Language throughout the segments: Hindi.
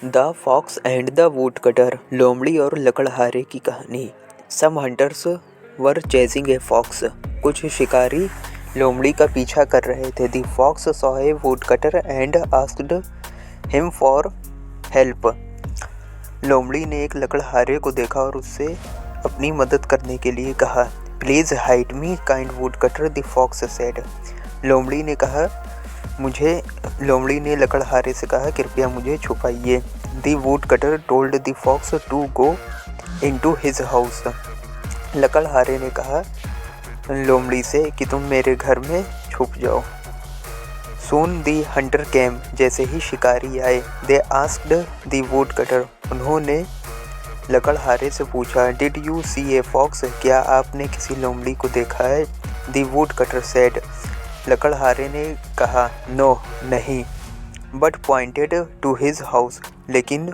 The fox and the woodcutter, लोमड़ी और लकड़हारे की कहानी। Some hunters were chasing a fox, कुछ शिकारी लोमड़ी का पीछा कर रहे थे। The fox saw a woodcutter and asked him for help. लोमड़ी ने एक लकड़हारे को देखा और उससे अपनी मदद करने के लिए कहा। Please hide me kind woodcutter, the fox said. लोमड़ी ने लकड़हारे से कहा, कृपया मुझे छुपाइए। The woodcutter told the fox to go into his house. लकड़हारे ने कहा लोमड़ी से कि तुम मेरे घर में छुप जाओ। सून द हंटर केम, जैसे ही शिकारी आए। दे आस्क्ड द वुडकटर, उन्होंने लकड़हारे से पूछा, did you see a fox, क्या आपने किसी लोमड़ी को देखा है? द वुडकटर सेड, लकड़हारे ने कहा, नो, नहीं, but pointed to his house, लेकिन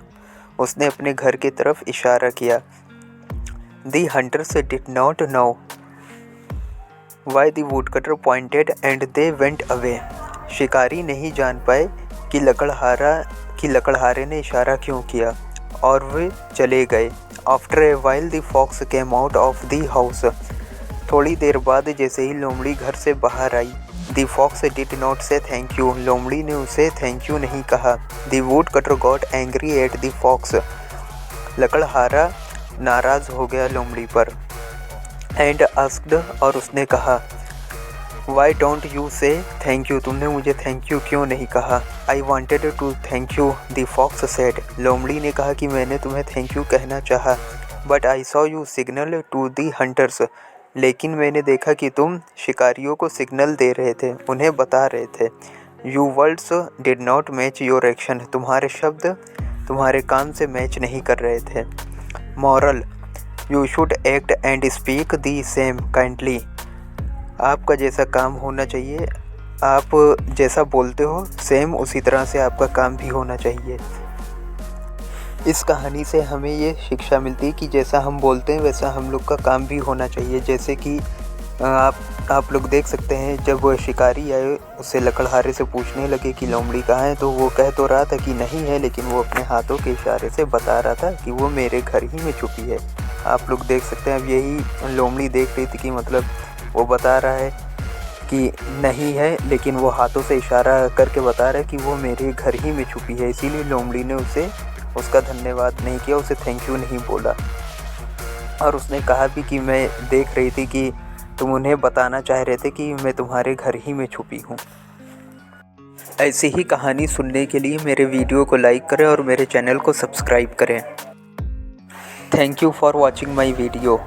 उसने अपने घर की तरफ इशारा किया। The hunters did not know why the woodcutter pointed and they went away. शिकारी नहीं जान पाए कि लकड़हारे ने इशारा क्यों किया और वे चले गए। After a while the fox came out of the house, थोड़ी देर बाद जैसे ही लोमड़ी घर से बाहर आई। The fox did not say thank you, लोमड़ी ने उसे थैंक यू नहीं कहा। The woodcutter got angry at the fox, लकड़हारा नाराज़ हो गया लोमड़ी पर। एंड आस्क्ड, और उसने कहा, why don't you say thank you, तुमने मुझे थैंक यू क्यों नहीं कहा? I wanted to thank you, the fox said, लोमड़ी ने कहा कि मैंने तुम्हें थैंक यू कहना चाहा। But I saw you signal to the hunters, लेकिन मैंने देखा कि तुम शिकारियों को सिग्नल दे रहे थे, उन्हें बता रहे थे। You words did not match your action, तुम्हारे शब्द तुम्हारे काम से मैच नहीं कर रहे थे। Moral, you should act and speak the same kindly, आपका जैसा काम होना चाहिए, आप जैसा बोलते हो सेम उसी तरह से आपका काम भी होना चाहिए। इस कहानी से हमें ये शिक्षा मिलती है कि जैसा हम बोलते हैं वैसा हम लोग का काम भी होना चाहिए। जैसे कि आप लोग देख सकते हैं, जब वो शिकारी आए उससे लकड़हारे से पूछने लगे कि लोमड़ी कहाँ है, तो वो कह तो रहा था कि नहीं है, लेकिन वो अपने हाथों के इशारे से बता रहा था कि वो मेरे घर ही में छुपी है। आप लोग देख सकते हैं, अब यही लोमड़ी देख रही थी कि मतलब वो बता रहा है कि नहीं है, लेकिन वो हाथों से इशारा करके बता रहा है कि वो मेरे घर ही में छुपी है। इसीलिए लोमड़ी ने उसका धन्यवाद नहीं किया, उसे थैंक यू नहीं बोला। और उसने कहा भी कि मैं देख रही थी कि तुम उन्हें बताना चाह रहे थे कि मैं तुम्हारे घर ही में छुपी हूँ। ऐसी ही कहानी सुनने के लिए मेरे वीडियो को लाइक करें और मेरे चैनल को सब्सक्राइब करें। Thank you for watching my video.